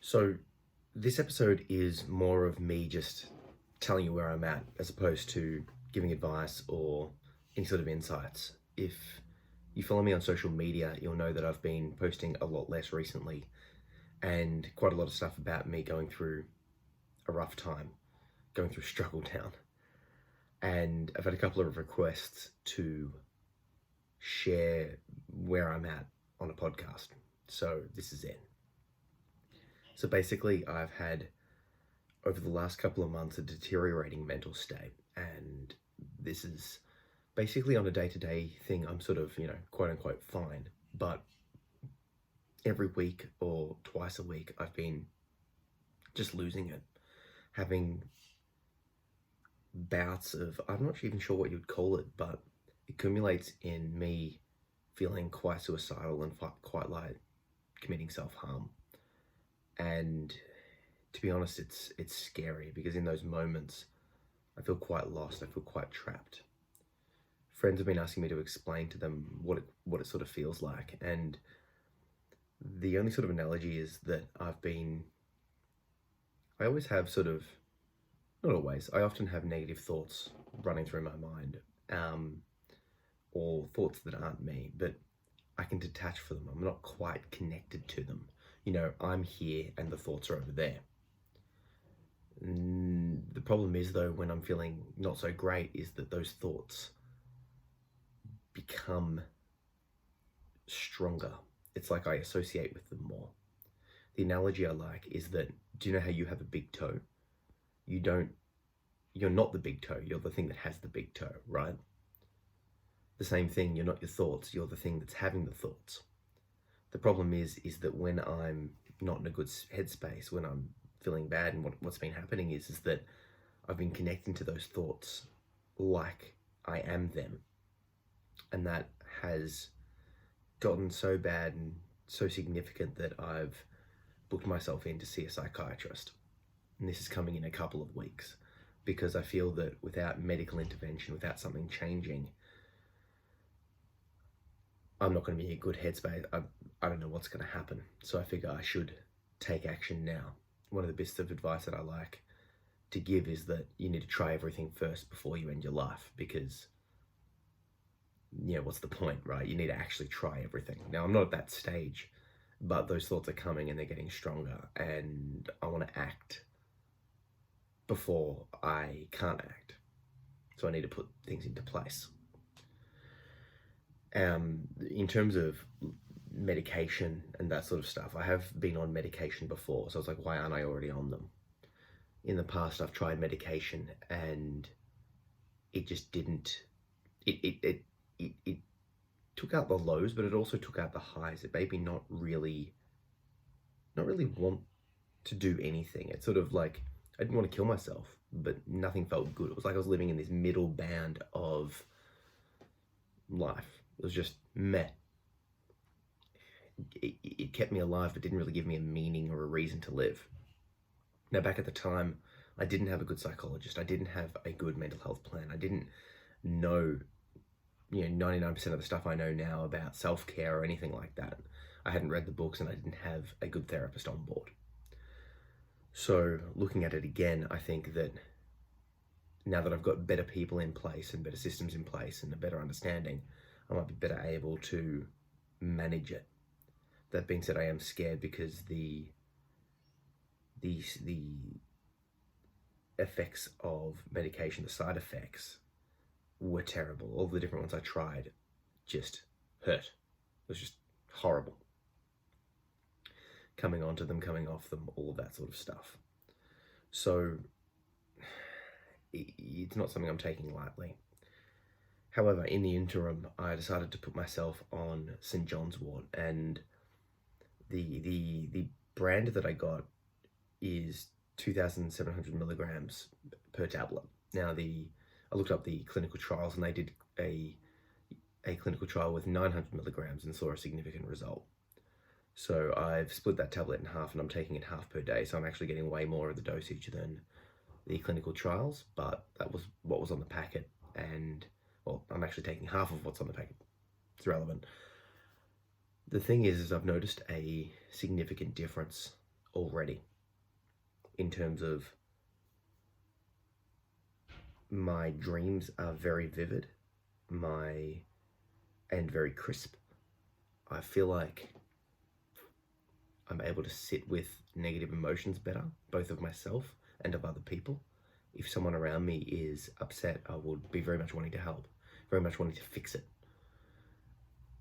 So, this episode is more of me just telling you where I'm at as opposed to giving advice or any sort of insights. If you follow me on social media, you'll know that I've been posting a lot less recently and quite a lot of stuff about me going through a rough time, going through struggle town. And I've had a couple of requests to share where I'm at on a podcast. So, this is it. So basically, I've had, over the last couple of months, a deteriorating mental state. And this is basically on a day-to-day thing. I'm sort of, quote unquote, fine. But every week or twice a week, I've been just losing it. Having bouts of, I'm not even sure what you'd call it, but it accumulates in me feeling quite suicidal and quite like committing self-harm. And to be honest, it's scary because in those moments, I feel quite lost. I feel quite trapped. Friends have been asking me to explain to them what it sort of feels like. And the only sort of analogy is that I always have sort of, not always, I often have negative thoughts running through my mind, or thoughts that aren't me, but I can detach from them. I'm not quite connected to them. I'm here and the thoughts are over there. The problem is, though, when I'm feeling not so great, is that those thoughts become stronger. It's like I associate with them more. The analogy I like is that, do you know how you have a big toe? You're not the big toe, you're the thing that has the big toe, right? The same thing, you're not your thoughts, you're the thing that's having the thoughts. The problem is that when I'm not in a good headspace, when I'm feeling bad, and what's been happening is that I've been connecting to those thoughts like I am them. And that has gotten so bad and so significant that I've booked myself in to see a psychiatrist. And this is coming in a couple of weeks because I feel that without medical intervention, without something changing, I'm not going to be in a good headspace. I don't know what's going to happen. So I figure I should take action now. One of the bits of advice that I like to give is that you need to try everything first before you end your life, because, what's the point, right? You need to actually try everything. Now, I'm not at that stage, but those thoughts are coming and they're getting stronger, and I want to act before I can't act. So I need to put things into place. In terms of medication and that sort of stuff, I have been on medication before, so I was like, why aren't I already on them? In the past, I've tried medication and it just didn't, it took out the lows, but it also took out the highs. It made me not really want to do anything. It's sort of like, I didn't want to kill myself, but nothing felt good. It was like I was living in this middle band of life. It was just meh. It kept me alive, but didn't really give me a meaning or a reason to live. Now, back at the time, I didn't have a good psychologist. I didn't have a good mental health plan. I didn't know, 99% of the stuff I know now about self-care or anything like that. I hadn't read the books and I didn't have a good therapist on board. So looking at it again, I think that now that I've got better people in place and better systems in place and a better understanding, I might be better able to manage it. That being said, I am scared because the effects of medication, the side effects, were terrible. All the different ones I tried just hurt. It was just horrible. Coming onto them, coming off them, all of that sort of stuff. So it's not something I'm taking lightly. However, in the interim, I decided to put myself on St. John's wort, and the brand that I got is 2,700 milligrams per tablet. Now, I looked up the clinical trials, and they did a clinical trial with 900 milligrams and saw a significant result. So I've split that tablet in half, and I'm taking it half per day. So I'm actually getting way more of the dosage than the clinical trials, but that was what was on the packet, and well, I'm actually taking half of what's on the packet. It's irrelevant. The thing is I've noticed a significant difference already in terms of my dreams are very vivid, and very crisp. I feel like I'm able to sit with negative emotions better, both of myself and of other people. If someone around me is upset, I would be very much wanting to help, very much wanting to fix it.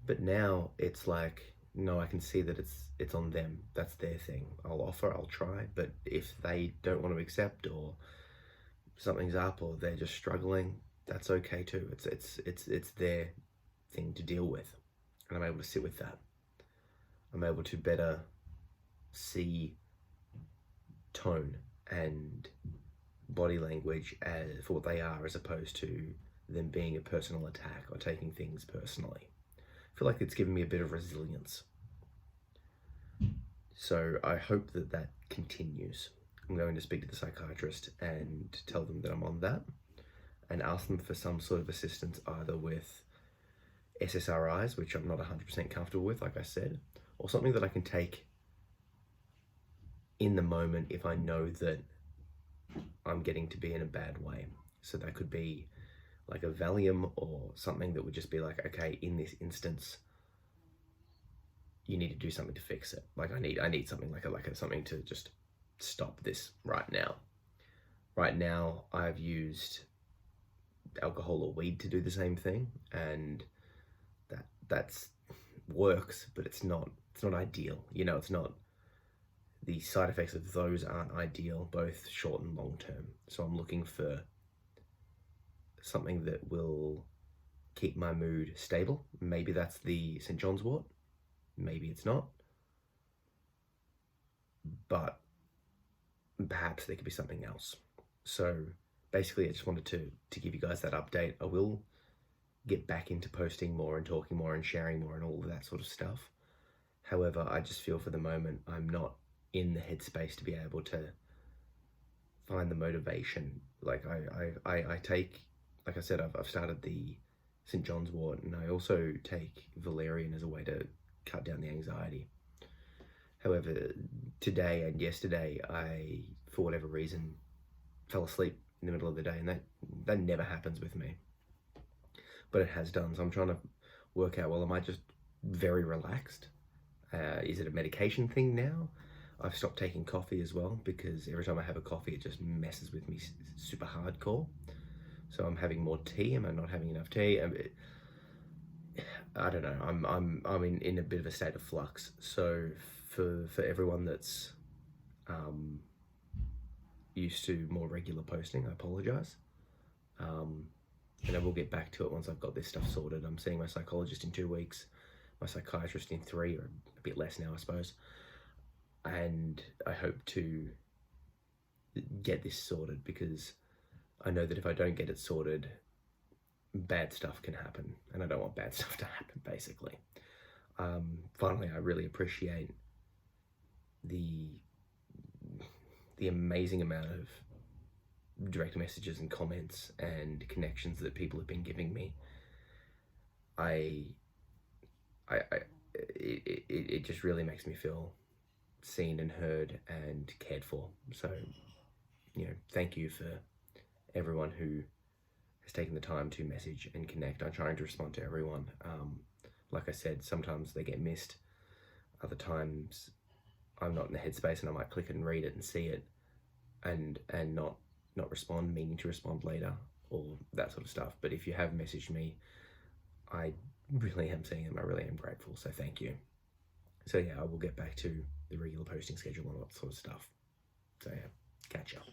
But now it's like, no, I can see that it's on them. That's their thing. I'll offer, I'll try, but if they don't want to accept, or something's up, or they're just struggling, that's okay too. It's their thing to deal with, and I'm able to sit with that. I'm able to better see tone and body language for what they are, as opposed to them being a personal attack or taking things personally. I feel like it's given me a bit of resilience. So I hope that that continues. I'm going to speak to the psychiatrist and tell them that I'm on that, and ask them for some sort of assistance, either with SSRIs, which I'm not 100% comfortable with, like I said, or something that I can take in the moment if I know that I'm getting to be in a bad way. So that could be like a Valium, or something that would just be like, okay, in this instance, you need to do something to fix it. Like I need something like something to just stop this right now. Right now, I've used alcohol or weed to do the same thing, and that's works, but it's not ideal. It's not. The side effects of those aren't ideal, both short and long term. So I'm looking for something that will keep my mood stable. Maybe that's the St. John's wort. Maybe it's not. But perhaps there could be something else. So basically, I just wanted to give you guys that update. I will get back into posting more and talking more and sharing more and all of that sort of stuff. However, I just feel for the moment I'm not in the headspace to be able to find the motivation. Like I take, like I said, I've started the St. John's wort, and I also take valerian as a way to cut down the anxiety. However, today and yesterday, I, for whatever reason, fell asleep in the middle of the day, and that never happens with me. But it has done, so I'm trying to work out, well, am I just very relaxed? Is it a medication thing now? I've stopped taking coffee as well, because every time I have a coffee, it just messes with me super hardcore. So I'm having more tea. Am I not having enough tea? I don't know. I'm in a bit of a state of flux. So for everyone that's used to more regular posting, I apologise. And I will get back to it once I've got this stuff sorted. I'm seeing my psychologist in 2 weeks, my psychiatrist in 3, or a bit less now, I suppose. And I hope to get this sorted, because I know that if I don't get it sorted, bad stuff can happen, and I don't want bad stuff to happen, basically. Finally, I really appreciate the amazing amount of direct messages and comments and connections that people have been giving me. It just really makes me feel seen and heard and cared for. So, thank you for everyone who has taken the time to message and connect. I'm trying to respond to everyone. Like I said, sometimes they get missed. Other times I'm not in the headspace, and I might click it and read it and see it and not respond, meaning to respond later, or that sort of stuff. But if you have messaged me, I really am seeing them. I really am grateful. So thank you. So yeah, I will get back to the regular posting schedule and all that sort of stuff. So yeah, catch up.